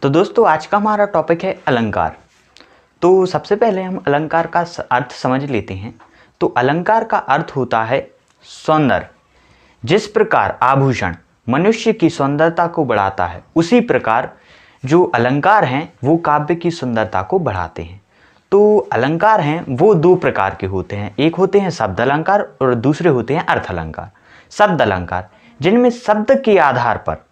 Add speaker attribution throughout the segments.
Speaker 1: तो दोस्तों आज का हमारा टॉपिक है अलंकार। तो सबसे पहले हम अलंकार का अर्थ समझ लेते हैं। तो अलंकार का अर्थ होता है सौंदर्य। जिस प्रकार आभूषण मनुष्य की सुंदरता को बढ़ाता है, उसी प्रकार जो अलंकार हैं वो काव्य की सुंदरता को बढ़ाते हैं। तो अलंकार हैं वो दो प्रकार के होते हैं, एक होते हैं शब्द अलंकार और दूसरे होते हैं अर्थ अलंकार। शब्द अलंकार जिनमें शब्द के आधार पर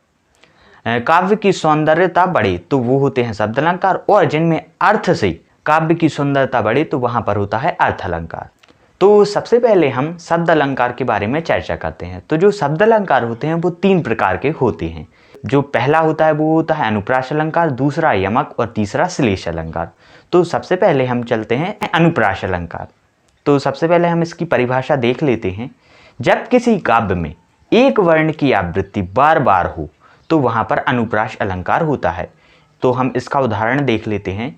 Speaker 1: काव्य की सौंदर्यता बढ़े तो वो होते हैं शब्द अलंकार, और जिनमें अर्थ से काव्य की सुंदरता बढ़े तो वहां पर होता है अर्थ अलंकार। तो सबसे पहले हम शब्द अलंकार के बारे में चर्चा करते हैं। तो जो शब्द अलंकार होते हैं वो तीन प्रकार के होते हैं। जो पहला होता है वो होता है अनुप्रास अलंकार, दूसरा यमक और तीसरा श्लेष अलंकार। तो सबसे पहले हम चलते हैं अनुप्रास अलंकार। तो सबसे पहले हम इसकी परिभाषा देख लेते हैं। जब किसी काव्य में एक वर्ण की आवृत्ति बार बार हो तो वहां पर अनुप्रास अलंकार होता है। तो हम इसका उदाहरण देख लेते हैं।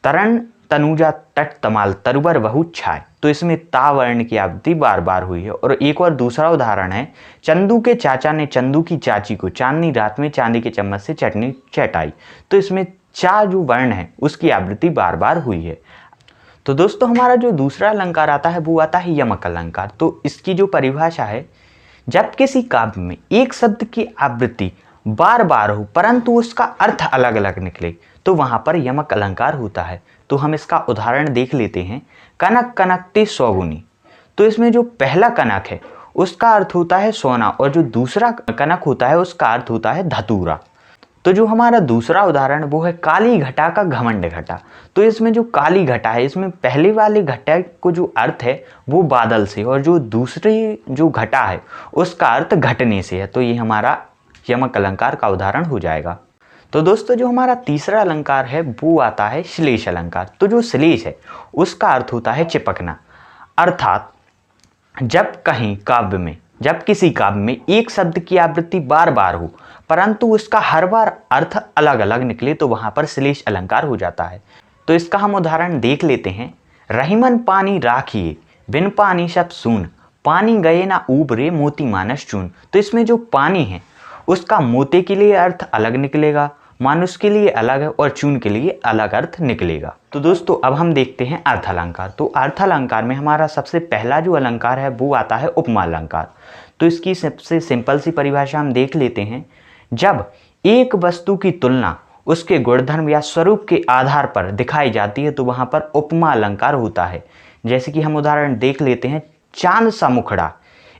Speaker 1: तरण तनुजा तट तमाल तरुबर बहुत छाय। तो इसमें ता वर्ण की आवृत्ति बार बार हुई है। और एक और दूसरा उदाहरण है, चंदू के चाचा ने चंदू की चाची को चांदनी रात में चांदी के चम्मच से चटनी चटाई। तो इसमें चा जो वर्ण है उसकी आवृत्ति बार बार हुई है। तो दोस्तों हमारा जो दूसरा अलंकार आता है वो आता है यमक अलंकार। तो इसकी जो परिभाषा है, जब किसी काव्य में एक शब्द की आवृत्ति बार बार हो परंतु उसका अर्थ अलग अलग निकले तो वहां पर यमक अलंकार होता है। तो हम इसका उदाहरण देख लेते हैं। कनक कनकते सौगुनी। तो इसमें जो पहला कनक है उसका अर्थ होता है सोना, और जो दूसरा कनक होता है उसका अर्थ होता है धतूरा। तो जो हमारा दूसरा उदाहरण वो है काली घटा का घमंड घटा। तो इसमें जो काली घटा है इसमें पहले वाले घटा को जो अर्थ है वो बादल से, और जो दूसरी जो घटा है उसका अर्थ घटने से है। तो ये हमारा यमक अलंकार का उदाहरण हो जाएगा। तो दोस्तों जो हमारा तीसरा अलंकार है वो आता है श्लेष अलंकार। तो जो श्लेष है उसका अर्थ होता है चिपकना। अर्थात जब किसी काव्य में एक शब्द की आवृत्ति बार बार हो परंतु उसका हर बार अर्थ अलग अलग निकले तो वहां पर श्लेष अलंकार हो जाता है। तो इसका हम उदाहरण देख लेते हैं। रहीमन पानी राखिए बिन पानी सब सून, पानी गए ना ऊबरे मोती मानस चून। तो इसमें जो पानी है उसका मोती के लिए अर्थ अलग निकलेगा, मानुष के लिए अलग है, और चून के लिए अलग अर्थ निकलेगा। तो दोस्तों अब हम देखते हैं अर्थ अलंकार। तो अर्थ अलंकार में हमारा सबसे पहला जो अलंकार है वो आता है उपमा अलंकार। तो इसकी सबसे सिंपल सी परिभाषा हम देख लेते हैं। जब एक वस्तु की तुलना उसके गुणधर्म या स्वरूप के आधार पर दिखाई जाती है तो वहां पर उपमा अलंकार होता है। जैसे कि हम उदाहरण देख लेते हैं, चांद सा मुखड़ा।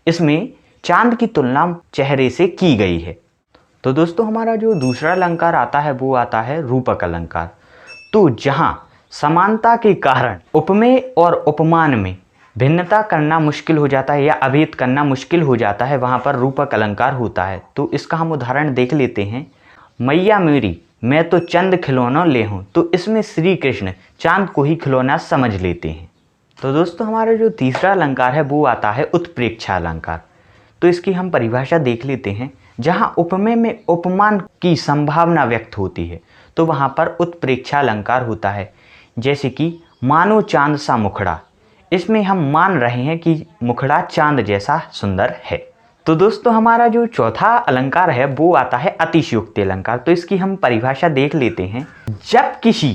Speaker 1: इसमें चांद की तुलना चेहरे से की गई है। तो दोस्तों हमारा जो दूसरा अलंकार आता है वो आता है रूपक अलंकार। तो जहां समानता के कारण उपमेय और उपमान में भिन्नता करना मुश्किल हो जाता है या अभेद करना मुश्किल हो जाता है, वहां पर रूपक अलंकार होता है। तो इसका हम उदाहरण देख लेते हैं। मैया मेरी मैं तो चंद खिलौना ले हूं। तो इसमें श्री कृष्ण चांद को ही खिलौना समझ लेते हैं। तो दोस्तों हमारा जो तीसरा अलंकार है वो आता है उत्प्रेक्षा अलंकार। तो इसकी हम परिभाषा देख लेते हैं। जहां उपमेय में उपमान की संभावना व्यक्त होती है तो वहां पर उत्प्रेक्षा अलंकार होता है। जैसे कि मानो चांद सा मुखड़ा। इसमें हम मान रहे हैं कि मुखड़ा चांद जैसा सुंदर है। तो दोस्तों हमारा जो चौथा अलंकार है वो आता है अतिशयोक्ति अलंकार। तो इसकी हम परिभाषा देख लेते हैं। जब किसी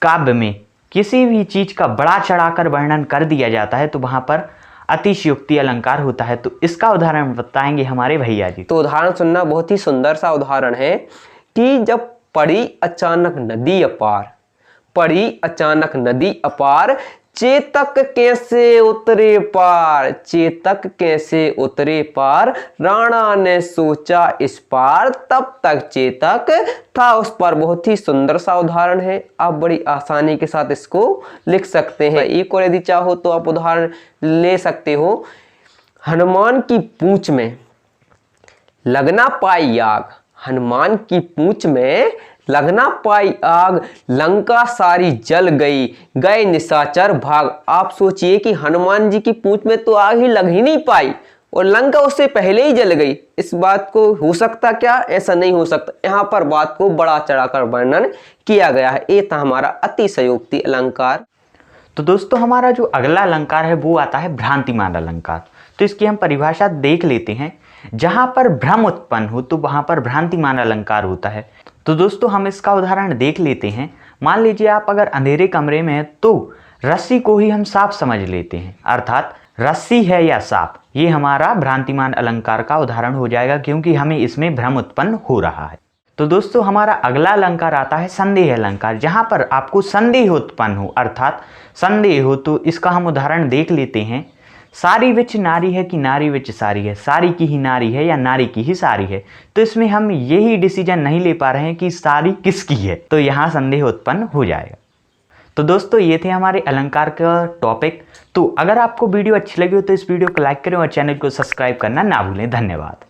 Speaker 1: काव्य में किसी भी चीज का बड़ा चढ़ाकर वर्णन कर दिया जाता है तो वहां पर अतिशयोक्ति अलंकार होता है। तो इसका उदाहरण बताएंगे हमारे भैया जी।
Speaker 2: तो उदाहरण सुनना, बहुत ही सुंदर सा उदाहरण है कि जब पड़ी अचानक नदी अपार, पड़ी अचानक नदी अपार, चेतक कैसे उतरे पार, चेतक कैसे उतरे पार, राणा ने सोचा इस पार, तब तक चेतक था उस पर। बहुत ही सुंदर सा उदाहरण है। आप बड़ी आसानी के साथ इसको लिख सकते हैं। एक और यदि चाहो तो आप उदाहरण ले सकते हो। हनुमान की पूंछ में लगना पाई आग, हनुमान की पूंछ में लगना पाई आग, लंका सारी जल गई, गए निशाचर भाग। आप सोचिए कि हनुमान जी की पूंछ में तो आग ही लग ही नहीं पाई और लंका उससे पहले ही जल गई। इस बात को हो सकता क्या? ऐसा नहीं हो सकता। यहाँ पर बात को बड़ा चढ़ाकर वर्णन किया गया है। ये था हमारा अतिशयोक्ति अलंकार।
Speaker 1: तो दोस्तों हमारा जो अगला अलंकार है वो आता है भ्रांतिमान अलंकार। तो इसकी हम परिभाषा देख लेते हैं। जहां पर भ्रम उत्पन्न हो तो वहां पर भ्रांतिमान अलंकार होता है। तो दोस्तों हम इसका उदाहरण देख लेते हैं। मान लीजिए आप अगर अंधेरे कमरे में हैं तो रस्सी को ही हम सांप समझ लेते हैं, अर्थात रस्सी है या सांप, ये हमारा भ्रांतिमान अलंकार का उदाहरण हो जाएगा क्योंकि हमें इसमें भ्रम उत्पन्न हो रहा है। तो दोस्तों हमारा अगला अलंकार आता है संदेह अलंकार, जहां पर आपको संदेह उत्पन्न हो, अर्थात संदेह हो। तो इसका हम उदाहरण देख लेते हैं। सारी विच नारी है कि नारी विच सारी है, सारी की ही नारी है या नारी की ही सारी है। तो इसमें हम यही डिसीजन नहीं ले पा रहे हैं कि सारी किसकी है, तो यहाँ संदेह उत्पन्न हो जाएगा। तो दोस्तों ये थे हमारे अलंकार का टॉपिक। तो अगर आपको वीडियो अच्छी लगी हो तो इस वीडियो को लाइक करें और चैनल को सब्सक्राइब करना ना भूलें। धन्यवाद।